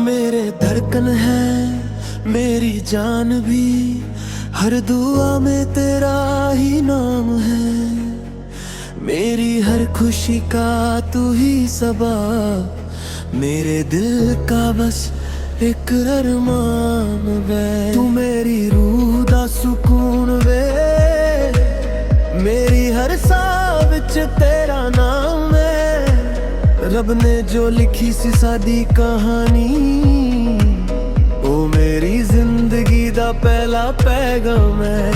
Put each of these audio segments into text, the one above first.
मेरे धड़कन है मेरी जान भी, हर दुआ में तेरा ही नाम है। मेरी हर खुशी का तू ही सबब, मेरे दिल का बस एक अरमान वे। तू मेरी रूह दा सुकून वे, मेरी हर साह विच तेरा नाम है। रब ने जो लिखी सी सादी कहानी, ओ मेरी जिंदगी दा पहला पैगाम है।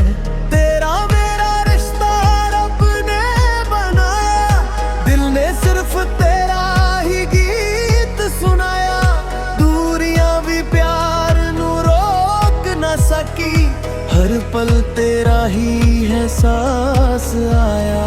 तेरा मेरा रिश्ता रब ने बनाया, दिल ने सिर्फ तेरा ही गीत सुनाया। दूरियां भी प्यार नू रोक ना सकी, हर पल तेरा ही एहसास आया।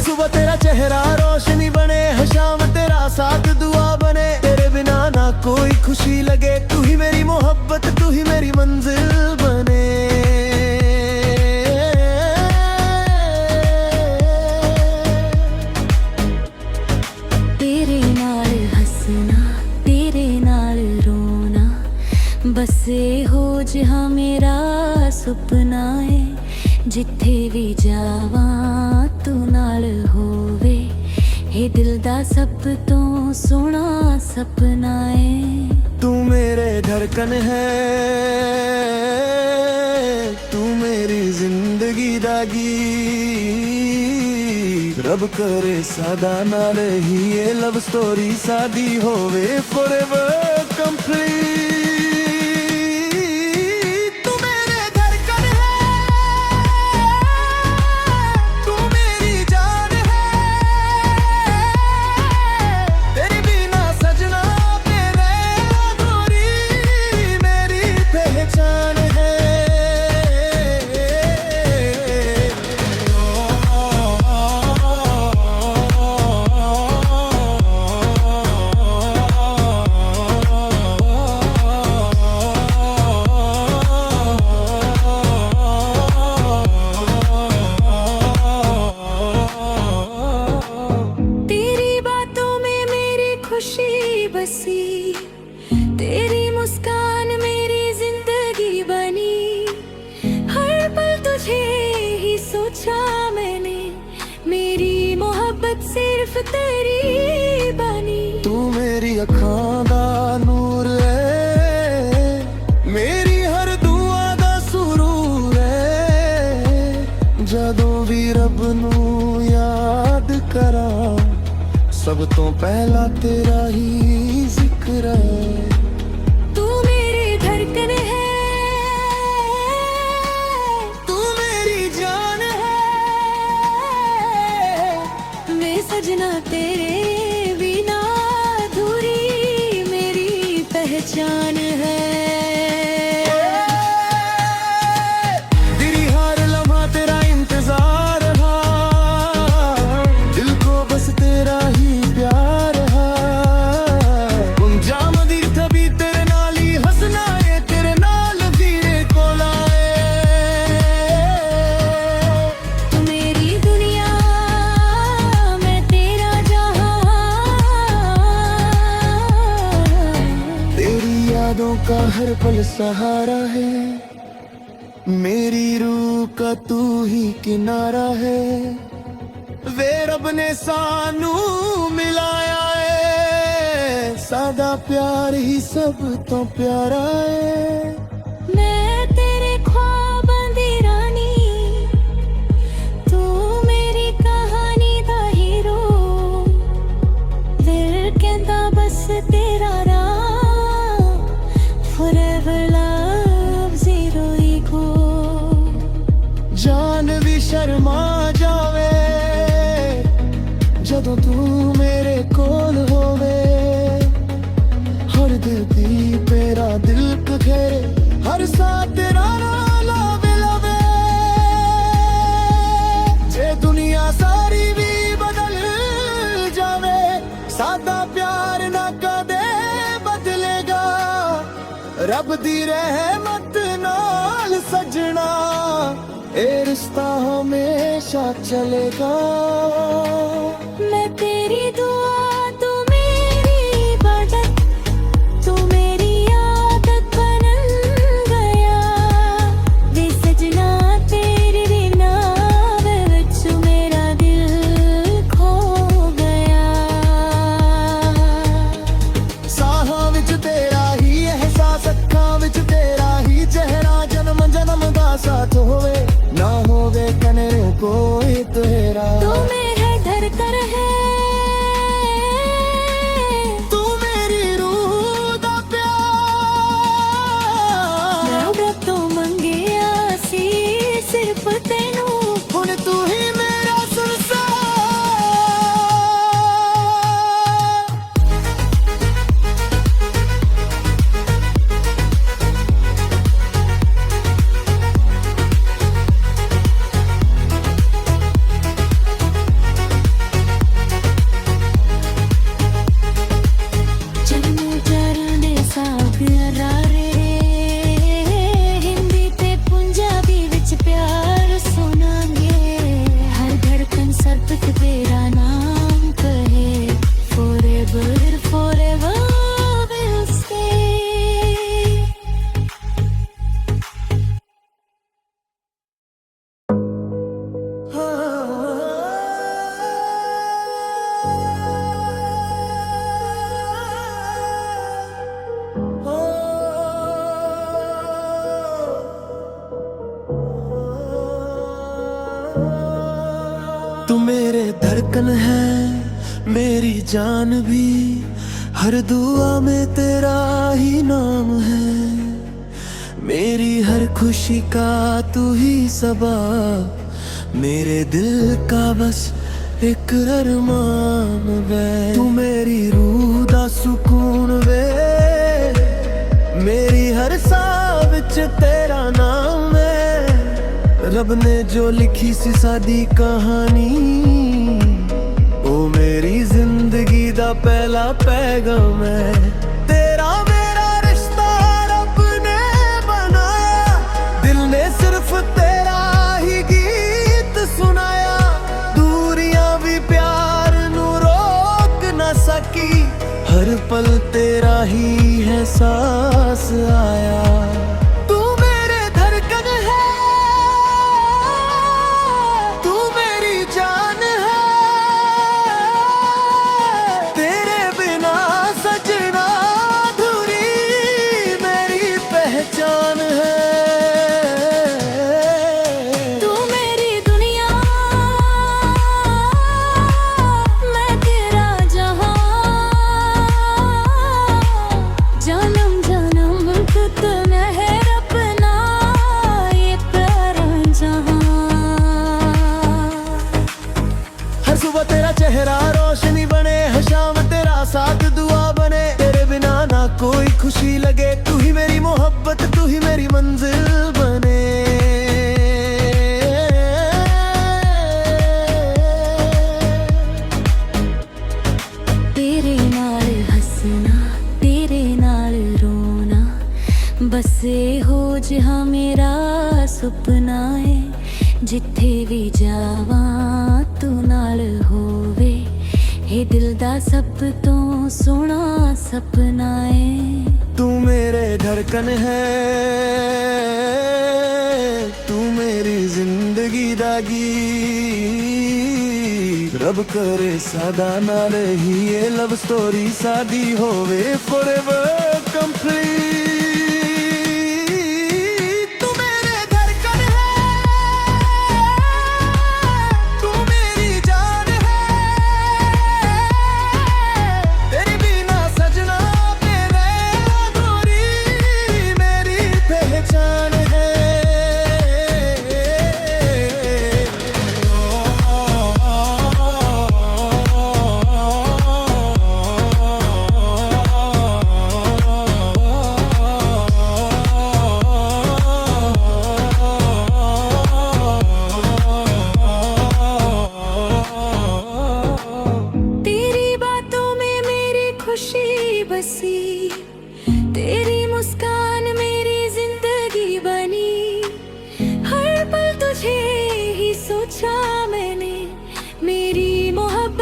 सुबह तेरा चेहरा रोशनी बने, हर शाम तेरा साथ दुआ बने। तेरे बिना ना कोई खुशी लगे, तू ही मेरी मोहब्बत, तू ही मेरी मंजिल बने। तेरे नाल हंसना, तेरे नाल रोना, बस हो जहाँ मेरा सुपना है। जिथे भी जावा तू नाल होवे, हे दिल दा सब तो सोना सपना है। तू मेरे धड़कन है, तू मेरी जिंदगी दा गीत। रब करे सदा नाल ही ये लव स्टोरी सादी होवे, फॉरएवर कंप्लीट। बसी तेरी मुस्कान मेरी जिंदगी बनी, हर पल तुझे ही सोचा मैंने। मेरी मोहब्बत सिर्फ तेरी बनी। तू मेरी अखां दा नूर है, मेरी हर दुआ दा सुरूर है। जदों भी रब नू याद करा, सब तो पहला तेरा ही जिक्र है। तू मेरी धड़कन है, तू मेरी जान है। मैं सजना तेरे बिना अधूरी मेरी पहचान है। तेरी हर लम्हा तेरा इंतजार हा, दिल को बस तेरा ही प्यार हा। गुंजा मदी तभी तेरे नाल ही हंसना है, तेरे नाल धीरे कोला है। तू मेरी दुनिया, मैं तेरा जहां। तेरी यादों का हर पल सहारा है, मेरी रूह का तू ही किनारा है। वे रब ने सानू मिलाया है, सादा प्यार ही सब तो प्यारा है। मैं तेरे ख्वाबां दी रानी, तू मेरी कहानी दा हीरो। दिल कहंदा बस तेरा नाम, फॉरएवर लव ज़ीरो ईगो। जान भी शर्मा जावे, ਜਦੋਂ ਤੂੰ ਮੇਰੇ ਕੋਲ ਹੋਵੇ ਹਰ ਦਿਲ ਦੀ ਤੇਰਾ ਦਿਲ ਕਖੇਰੇ ਹਰ ਸਾਹ ਤੇਰਾ ਨਾਂ ਲਾਵੇ ਲਾਵੇ ਜੇ ਦੁਨੀਆ ਸਾਰੀ ਵੀ ਬਦਲ ਜਾਵੇ ਸਾਡਾ ਪਿਆਰ ਨਾ ਕਦੇ ਬਦਲੇਗਾ ਰੱਬ ਦੀ ਰਹਿਮਤ ਨਾਲ ਸਜਣਾ ਇਹ ਰਿਸ਼ਤਾ ਹਮੇਸ਼ਾ ਚਲੇਗਾ मैं तेरी दुआ तू मेरी इबादत तू मेरी आदत बन गया वे सजना तेरे बिना विच मेरा दिल खो गया ਸਾਹਾਂ ਵਿੱਚ ਤੇਰਾ ਹੀ ਅਹਿਸਾਸ ਅੱਖਾਂ ਵਿੱਚ ਤੇਰਾ ਹੀ ਚਿਹਰਾ ਜਨਮ ਜਨਮ ਦਾ ਸਾਥ ਹੋਵੇ ਨਾ ਹੋਵੇ ਕਨੇ ਕੋਈ ਤੇਰਾ तू मेरा धड़कन है ਤੂੰ ਮੇਰੀ ਰੂਹ ਦਾ ਪਿਆਰ मैं रब तो मंगिया सी सिर्फ तेनू ਹੁਣ ਤੂੰ ਹੀ ਮੇਰਾ ਸੰਸਾਰ जन्मों चरण साग रारे हिंदी ते पंजाबी विच प्यार सुनांगे हर धड़कन सरपत तेरा नाम कहे forever we'll stay तू मेरे धड़कन है मेरी जान भी हर दुआ में तेरा ही नाम है मेरी हर खुशी का तू ही सबब मेरे दिल का बस एक अरमान वे तू मेरी रूह दा सुकून वे मेरी हर साह विच तेरा नाम है रब ने जो लिखी सी सादी कहानी ओ मेरी जिंदगी दा पहला पैगाम है तेरा मेरा रिश्ता रब ने बनाया दिल ने सिर्फ तेरा ही गीत सुनाया दूरियां भी प्यार नू रोक ना सकी हर पल तेरा ही एहसास आया तू मेरे धड़कन है तू मेरी जान है तेरे बिना सजना अधूरी मेरी पहचान है तू मेरी दुनिया मैं तेरा जहां जन्म जन्म तक मेहर अपना ये प्यारा जहां हर सुबह तेरा चेहरा रोशनी बने हर शाम तेरा साथ दुआ बने तेरे बिना ना कोई खुशी लगे तू ही मेरी मोहब्बत तू ही मेरी मंजिल बने तेरे नाल हसना तेरे नाल रोना बस हो जिहा मेरा सुपना है जिथे भी जावा तू नाल होवे ये दिल दा सब तो सोना सपना है तू मेरे धड़कन है तू मेरी जिंदगी दा गीत रब करे सदा नाल ही ये लव स्टोरी सादी होवे forever complete तू मेरे धड़कन है तू मेरी जान है तेरे बिना सजना मेरे अधूरी मेरी पहचान है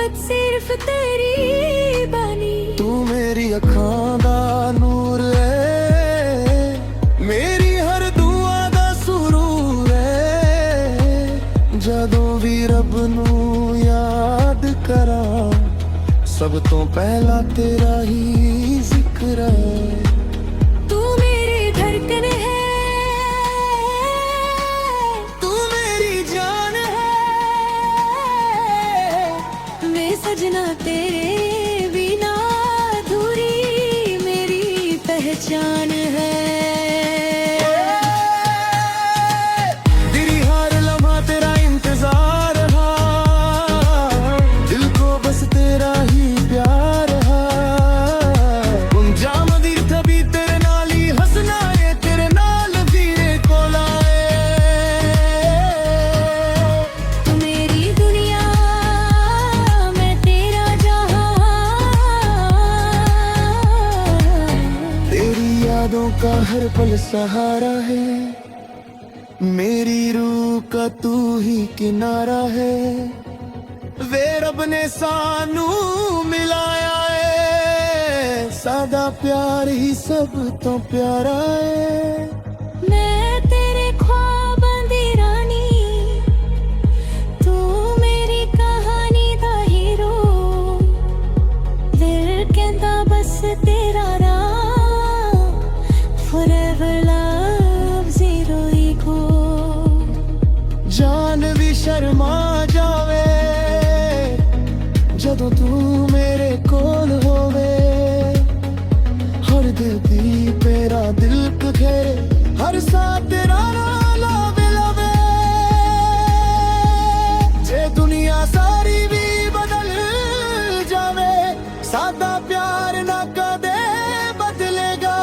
मोहब्बत सिर्फ तेरी बनी। तू मेरी अखां दा नूर है, मेरी हर दुआ दा सुरूर है। जदों भी रब नू याद करां, सब तो पहला तेरा ही जिक्र है। तू मेरी धड़कन है, तू मेरी जान है, मैं सजना तेरे बिना अधूरी मेरी पहचान है। तेरी हर लम्हा तेरा इंतजार हा, दिल को बस तेरा ही प्यार हा। अंजाम दी तभी तेरे नाल ही हंसना है, तेरे नाल वीरे कोल आए। तू मेरी दुनिया, मैं तेरा जहां। तेरी यादों का हर पल सहारा है, मेरी रूह का तू ही किनारा है। वे रब ने सानू मिलाया है, सादा प्यार ही सब तो प्यारा है। मैं तेरे ख्वाबां दी रानी, तू मेरी कहानी दा हीरो। दिल कहंदा बस तेरा नाम, forever love zero ego। जान भी शर्मा जावे जदों तू मेरे कोल होवे। हर दिल दी तेरा दिल घेरे, हर साथ तेरा नाम लावे लावे। जे दुनिया सारी भी बदल जावे, सादा प्यार ना कदे बदलेगा।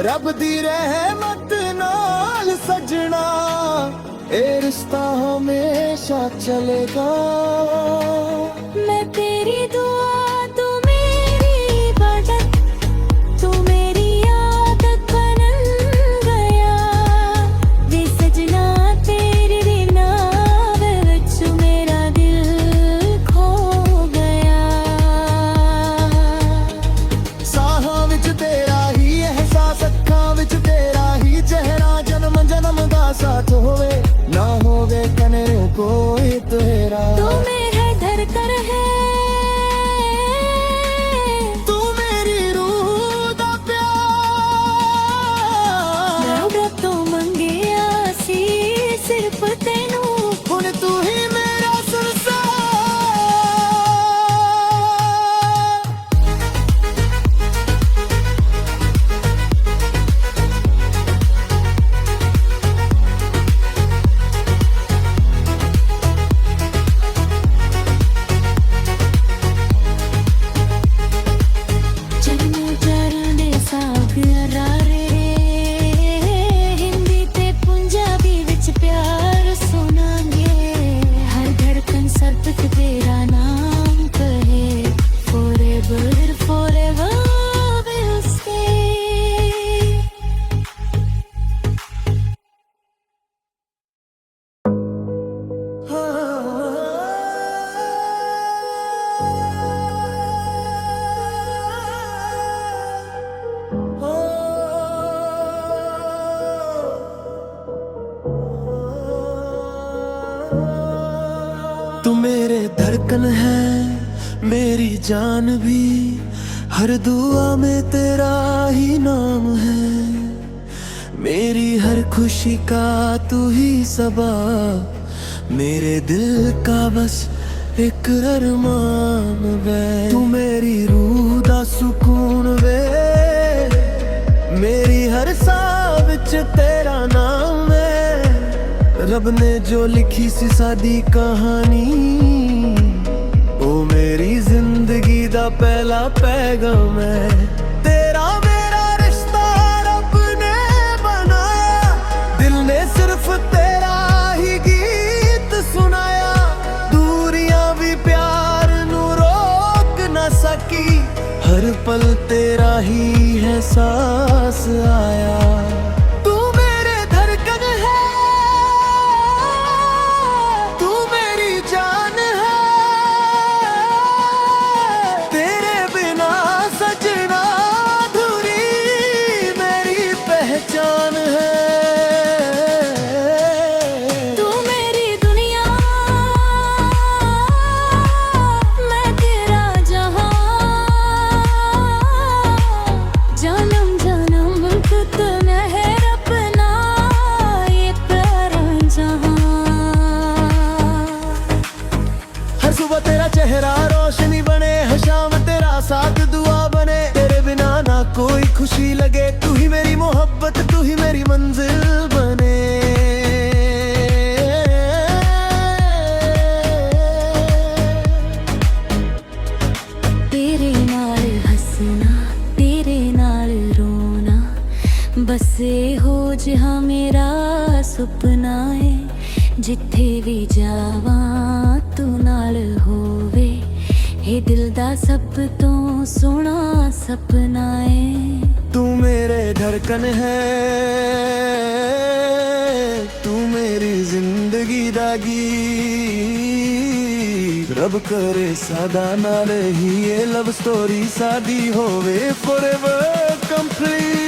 रब दी रहमत नाल सजना, ए रिश्ता हमेशा चलेगा। मैं तेरी दुआ, तू मेरी इबादत, तू मेरी आदत बनन गया। वे सजना तेरे बिना विच मेरा दिल खो गया। साहां विच तेरा ही एहसास, अखां विच तेरा ही चेहरा। जन्म जन्म दा साथ होवे, ना होवे कने कोई तेरा। तू मेरा धड़कन है, तू मेरी रूह दा प्यार। मैं रब तो मंगिया सी सिर्फ तेनू। हुण तू ही मेरा संसार। जन्मों चारां दे साग अरारे, हिंदी ते पंजाबी विच प्यार सुनांगे। हर धड़कन सरपत तेरा नाम कहे, forever forever we'll stay। तू मेरे धड़कन है, मेरी जान भी। हर दुआ में तेरा ही नाम है, मेरी हर खुशी का तू ही सबब। मेरे दिल का बस एक अरमान वे। तू मेरी रूह दा सुकून वे, मेरी हर सांस विच तेरा नाम है। रब ने जो लिखी सी सादी कहानी, ओ मेरी जिंदगी दा पहला पैगाम है। तेरा मेरा रिश्ता रब ने बनाया, दिल ने सिर्फ तेरा ही गीत सुनाया। दूरियां भी प्यार नू रोक ना सकी, हर पल तेरा ही है सांस आया। तू मेरे धड़कन है, तू मेरी जान है, कोई खुशी लगे तू ही मेरी मोहब्बत, तू ही मेरी मंजिल बने। तेरे नाल हंसना, तेरे नाल रोना, बस हो जिहा मेरा सुपना है। जिथे भी जावा तू नाल होवे, ये दिल दा सब तो सोना सपना है। तू मेरे धड़कन है, तू मेरी जिंदगी दा गीत। रब करे सदा ना रही ये लव स्टोरी, सादी होवे फॉरएवर कंप्लीट।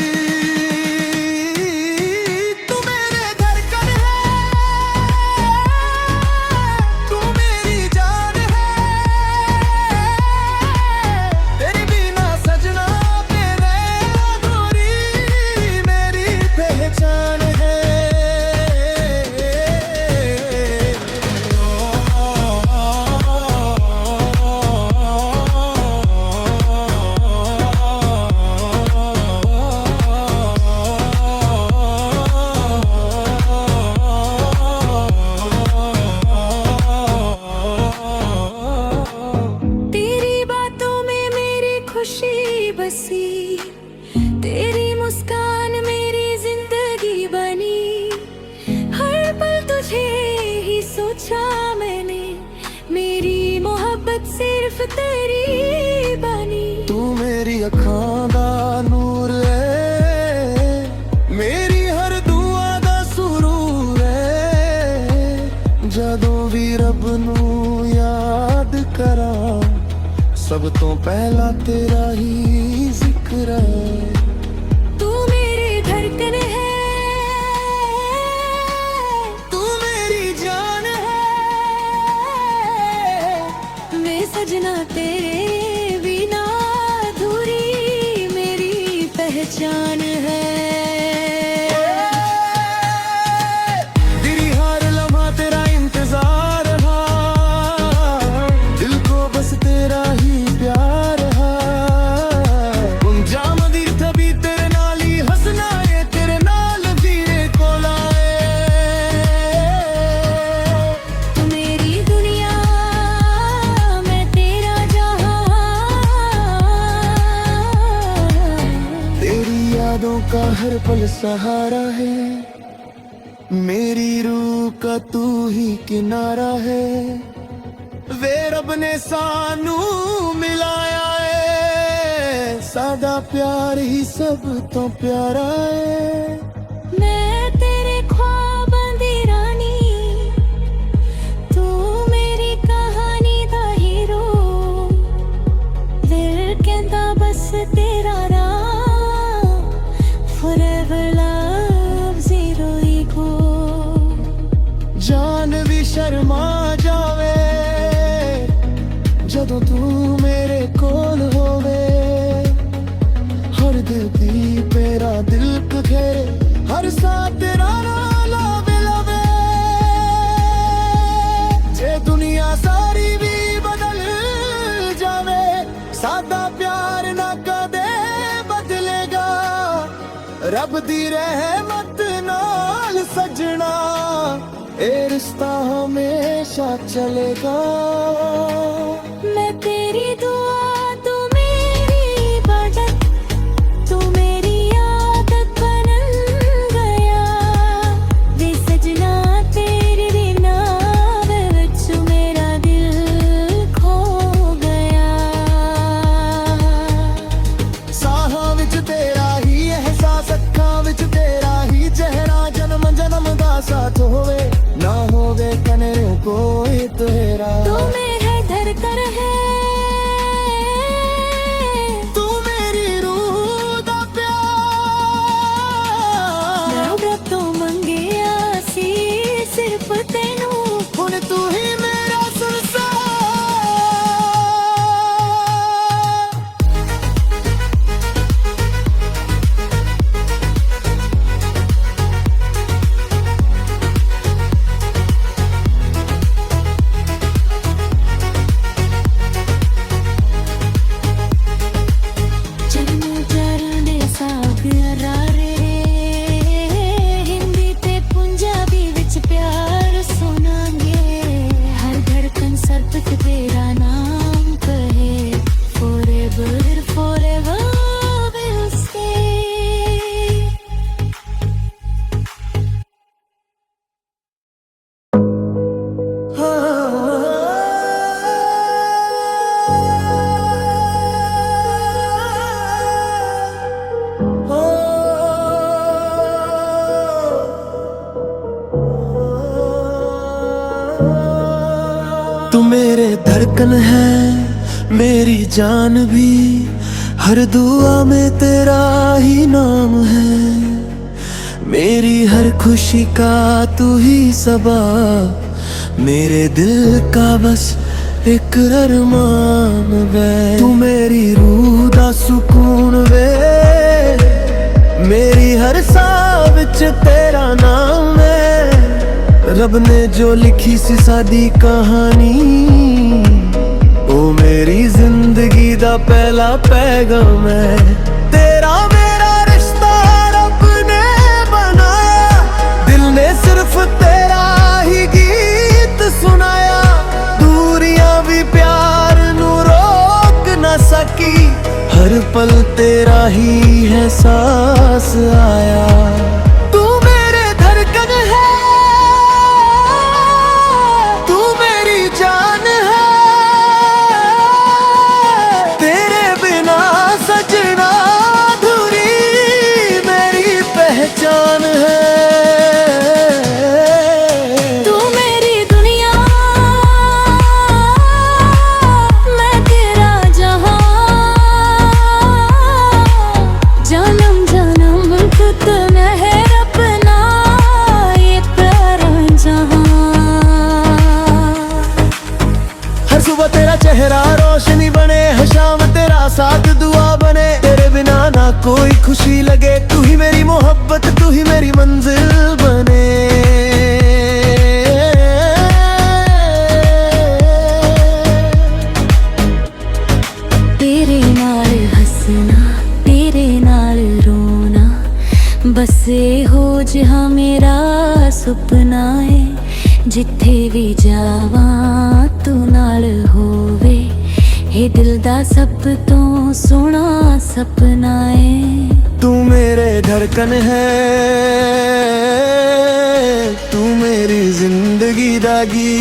बसी तेरी मुस्कान मेरी जिंदगी बनी, हर पल तुझे ही सोचा मैंने, मेरी मोहब्बत सिर्फ तेरी बनी। तू मेरी अखां दा नूर है, मेरी हर दुआ दा सुरूर है। जदों भी रब नू याद करां, सब तो पहला तेरा ही जिक्र है। तू मेरी धड़कन है, तू मेरी जान है, मैं सजना तेरे बिना अधूरी मेरी पहचान है। तेरी हर लम्हा तेरा इंतजार हा, दिल को बस तेरा ही प्यार हा। जाम दी तभी तेरे नाल ही हंसना है, तेरे नाल धीरे को लाए। तू मेरी दुनिया मैं तेरा जहां, तेरी यादों का हर पल सहारा है, मेरी रूह का तू ही किनारा है। वे रब ने सानू मिलाया है, सादा प्यार ही सब तो प्यारा है। मैं तेरे ख्वाबां दी रानी, तू मेरी कहानी दा हीरो। दिल कहंदा बस तेरा नाम, forever love zero ego। जान भी शर्मा जावे जदों तू मेरे कोल होवे, हर दिल दी तेरा दिल घेरे, हर साथ तेरा नाम लावे लावे। जे दुनिया सारी भी बदल जावे, सादा प्यार ना कदे बदलेगा। रब दी रहमत नाल सजना, ए रिश्ता हमेशा चलेगा। मैं तेरी दुआ, तू मेरी इबादत, तू मेरी आदत बन गया। वे सजना तेरे बिना विच मेरा दिल खो गया। साहां विच तेरा ही एहसास, अखां विच तेरा ही चेहरा। जन्म जन्म दा साथ होवे, ना होवे कने कोई तेरा। तू मेरे धड़कन है, तू मेरी रूह दा प्यार। मैं रब तो मंगिया सी सिर्फ तेनू, हुण तू ही मेरा संसार। तू मेरे धड़कन है, मेरी जान भी, हर दुआ में तेरा ही नाम है। मेरी हर खुशी का तू ही सबब, मेरे दिल का बस एक अरमान वे। तू मेरी रूह दा सुकून वे, मेरी हर सांस विच तेरा नाम है। रब ने जो लिखी सी सादी कहानी, ओ मेरी जिंदगी दा पहला पैगाम है। तेरा मेरा रिश्ता रब ने बनाया, दिल ने सिर्फ तेरा ही गीत सुनाया। दूरियां भी प्यार नू रोक ना सकी, हर पल तेरा ही एहसास आया। तू मेरे धड़कन है, तू मेरी जान है, तेरे बिना सजना अधूरी मेरी पहचान है। तू मेरी दुनिया, मैं तेरा जहां, जन्म जन्म खुद मेहर अपना ये प्यारा जहां। हर सुबह तेरा चेहरा रोशनी बने, हर शाम तेरा साथ दुआ बने। तेरे बिना ना कोई खुशी लगे, तू ही मेरी मोहब्बत, तू ही मेरी मंजिल बने। तेरे नाल हसना, तेरे नाल रोना, बस हो जहाँ मेरा सुपना है। जिथे भी जावा तू नाल होवे, हे दिल दा सब तो सोना सपना है। तू मेरे धड़कन है, तू मेरी जिंदगी दा गीत।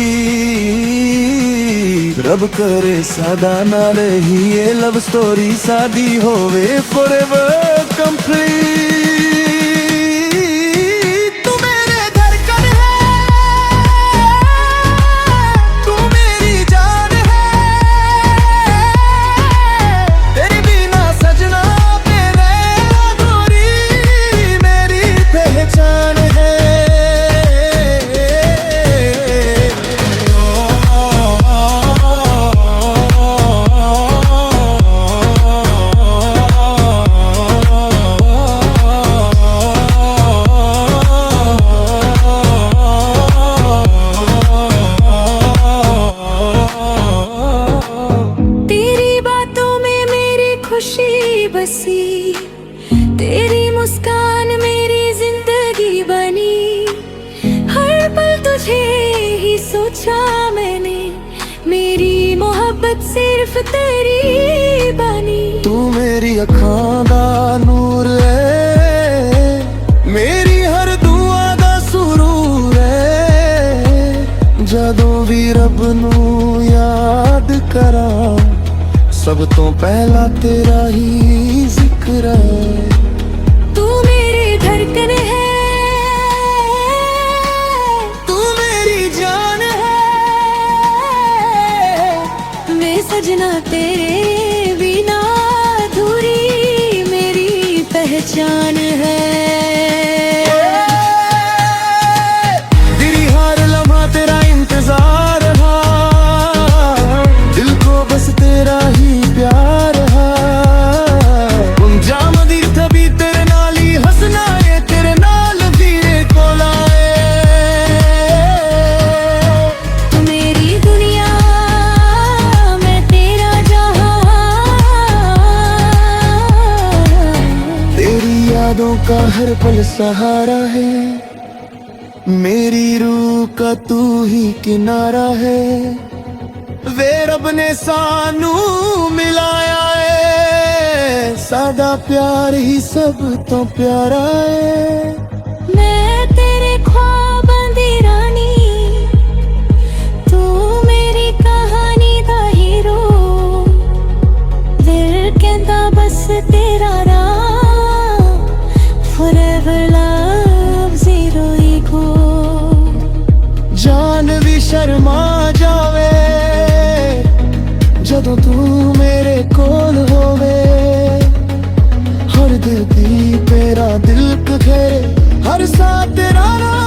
रब करे सदा नाल ही ये लव स्टोरी सादी होवे forever complete। तू मेरे धड़कन है, तू मेरी जान है, तेरे बिना सजना मेरे अधूरी मेरी पहचान है। तेरी बातों में मेरी खुशी बसी, तेरी मुस्कान मेरी जिंदगी बनी। हर पल तुझे ही सोचा मैंने, मेरी मोहब्बत सिर्फ तेरी बनी। तू मेरी अखां दा नूर है, मेरी हर दुआ दा सुरूर है। जदों भी रब नू याद करां, सब तो पहला तेरा ही जिक्र है। तू मेरी धड़कन है, तू मेरी जान है, मैं सजना तेरे बिना अधूरी मेरी पहचान है। तेरी हर लम्हा तेरा इंतजार हा, दिल को बस तेरा ही प्यार हा। जाम दी तभी तेरे नाल ही हंसना है, तेरे नाल धीरे कोल आए। तू मेरी दुनिया, मैं तेरा जहां, तेरी यादों का हर पल सहारा है, मेरी रूह का तू ही किनारा है। वे रब ने सानू मिलाया है, सादा प्यार ही सब तो प्यारा है। मैं तेरे ख्वाबां दी रानी, तू मेरी कहानी दा हीरो। दिल कहंदा बस तेरा नाम, forever love zero ego। जान भी शर्म घर हर साथ तेरा नाम